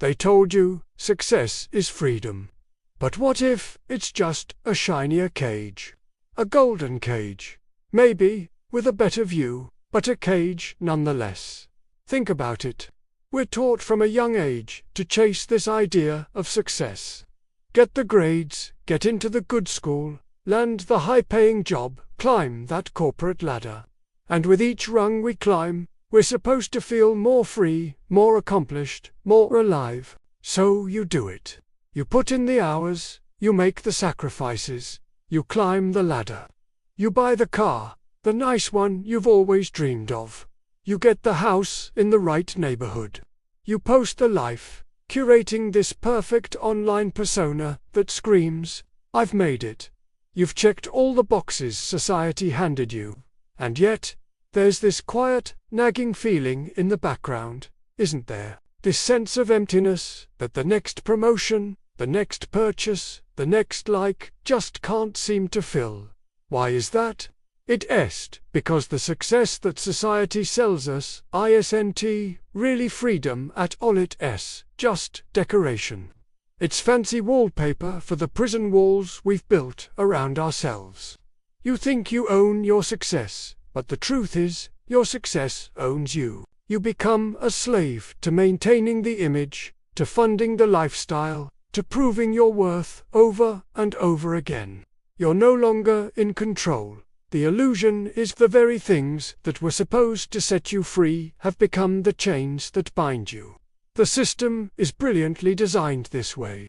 They told you success is freedom. But what if it's just a shinier cage? A golden cage. Maybe, with a better view, but a cage nonetheless. Think about it. We're taught from a young age to chase this idea of success. Get the grades, get into the good school, land the high-paying job, climb that corporate ladder. And with each rung we climb, we're supposed to feel more free, more accomplished, more alive. So you do it. You put in the hours, you make the sacrifices, you climb the ladder. You buy the car, the nice one you've always dreamed of. You get the house in the right neighborhood. You post the life, curating this perfect online persona that screams, "I've made it." You've checked all the boxes society handed you. And yet, there's this quiet, nagging feeling in the background, isn't there? This sense of emptiness that the next promotion, the next purchase, the next like just can't seem to fill. Why is that? It's because the success that society sells us isn't really freedom at all. It's just decoration. It's fancy wallpaper for the prison walls we've built around ourselves. You think you own your success, but the truth is, your success owns you. You become a slave to maintaining the image, to funding the lifestyle, to proving your worth over and over again. You're no longer in control. The illusion is the very things that were supposed to set you free have become the chains that bind you. The system is brilliantly designed this way.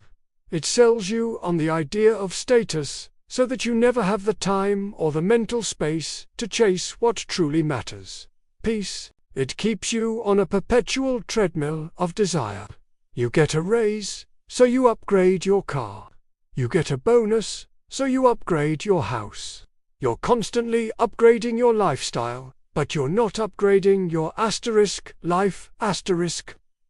It sells you on the idea of status, so that you never have the time or the mental space to chase what truly matters. Peace. It keeps you on a perpetual treadmill of desire. You get a raise, so you upgrade your car. You get a bonus, so you upgrade your house. You're constantly upgrading your lifestyle, but you're not upgrading your life,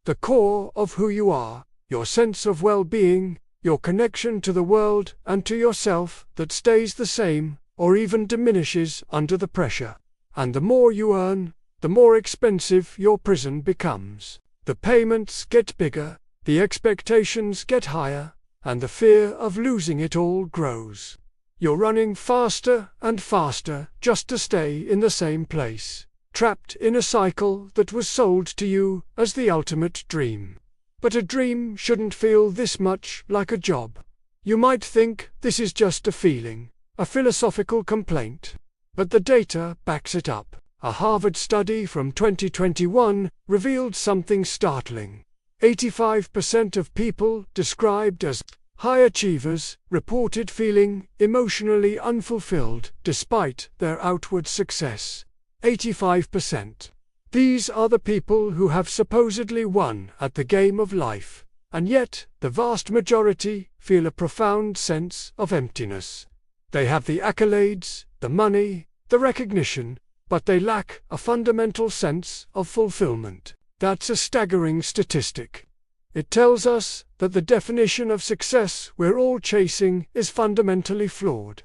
the core of who you are, your sense of well-being, your connection to the world and to yourself that stays the same, or even diminishes under the pressure. And the more you earn, the more expensive your prison becomes. The payments get bigger, the expectations get higher, and the fear of losing it all grows. You're running faster and faster just to stay in the same place, trapped in a cycle that was sold to you as the ultimate dream. But a dream shouldn't feel this much like a job. You might think this is just a feeling, a philosophical complaint. But the data backs it up. A Harvard study from 2021 revealed something startling. 85% of people described as high achievers reported feeling emotionally unfulfilled despite their outward success. 85%. These are the people who have supposedly won at the game of life, and yet the vast majority feel a profound sense of emptiness. They have the accolades, the money, the recognition, but they lack a fundamental sense of fulfillment. That's a staggering statistic. It tells us that the definition of success we're all chasing is fundamentally flawed.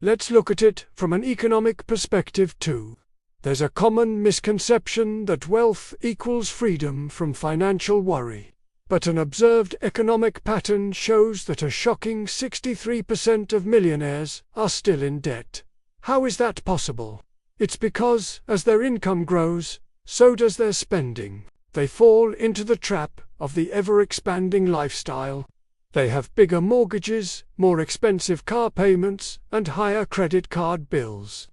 Let's look at it from an economic perspective too. There's a common misconception that wealth equals freedom from financial worry. But an observed economic pattern shows that a shocking 63% of millionaires are still in debt. How is that possible? It's because, as their income grows, so does their spending. They fall into the trap of the ever-expanding lifestyle. They have bigger mortgages, more expensive car payments, and higher credit card bills.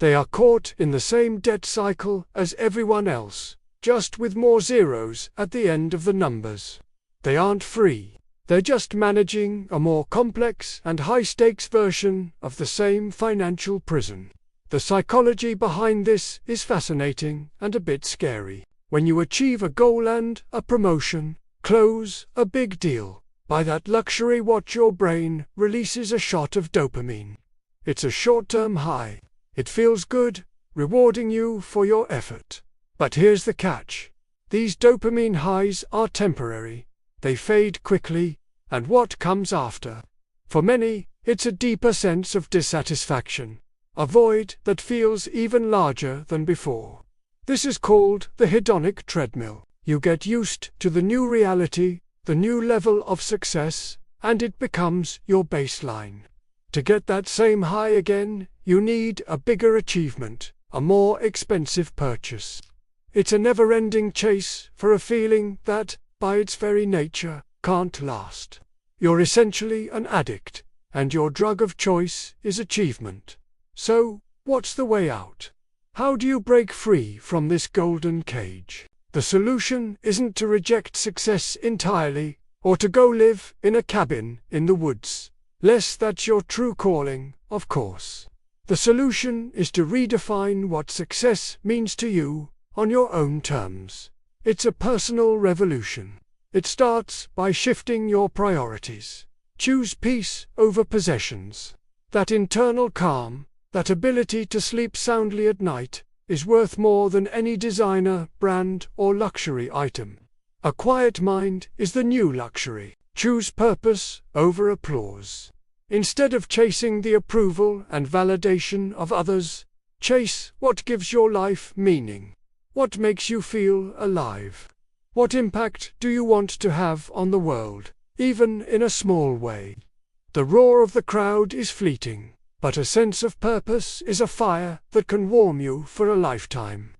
They are caught in the same debt cycle as everyone else, just with more zeros at the end of the numbers. They aren't free. They're just managing a more complex and high-stakes version of the same financial prison. The psychology behind this is fascinating and a bit scary. When you achieve a goal and a promotion, close a big deal, by that luxury watch your brain releases a shot of dopamine. It's a short-term high. It feels good, rewarding you for your effort. But here's the catch. These dopamine highs are temporary. They fade quickly, and what comes after? For many, it's a deeper sense of dissatisfaction, a void that feels even larger than before. This is called the hedonic treadmill. You get used to the new reality, the new level of success, and it becomes your baseline. To get that same high again, you need a bigger achievement, a more expensive purchase. It's a never-ending chase for a feeling that, by its very nature, can't last. You're essentially an addict, and your drug of choice is achievement. So, what's the way out? How do you break free from this golden cage? The solution isn't to reject success entirely, or to go live in a cabin in the woods. Lest that's your true calling, of course. The solution is to redefine what success means to you on your own terms. It's a personal revolution. It starts by shifting your priorities. Choose peace over possessions. That internal calm, that ability to sleep soundly at night, is worth more than any designer, brand, or luxury item. A quiet mind is the new luxury. Choose purpose over applause. Instead of chasing the approval and validation of others, chase what gives your life meaning. What makes you feel alive? What impact do you want to have on the world, even in a small way? The roar of the crowd is fleeting, but a sense of purpose is a fire that can warm you for a lifetime.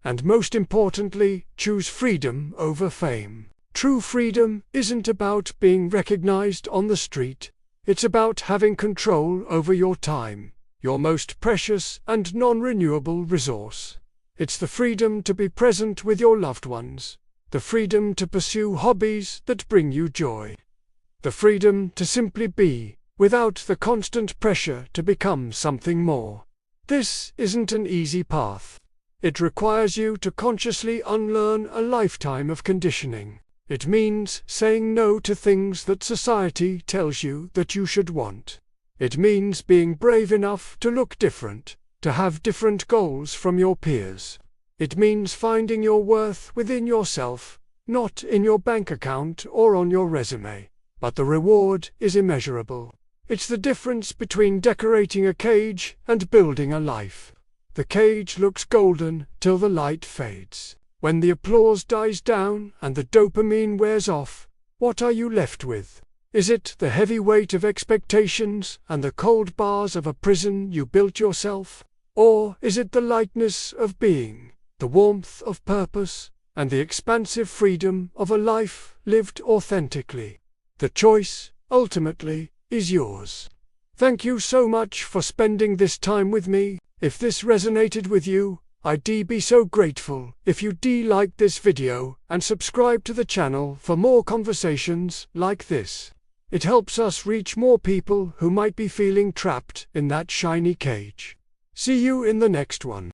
And most importantly, choose freedom over fame. True freedom isn't about being recognized on the street. It's about having control over your time, your most precious and non-renewable resource. It's the freedom to be present with your loved ones, the freedom to pursue hobbies that bring you joy, the freedom to simply be, without the constant pressure to become something more. This isn't an easy path. It requires you to consciously unlearn a lifetime of conditioning. It means saying no to things that society tells you that you should want. It means being brave enough to look different, to have different goals from your peers. It means finding your worth within yourself, not in your bank account or on your resume. But the reward is immeasurable. It's the difference between decorating a cage and building a life. The cage looks golden till the light fades. When the applause dies down and the dopamine wears off, what are you left with? Is it the heavy weight of expectations and the cold bars of a prison you built yourself? Or is it the lightness of being, the warmth of purpose, and the expansive freedom of a life lived authentically? The choice, ultimately, is yours. Thank you so much for spending this time with me. If this resonated with you, I'd be so grateful if you'd like this video and subscribe to the channel for more conversations like this. It helps us reach more people who might be feeling trapped in that shiny cage. See you in the next one.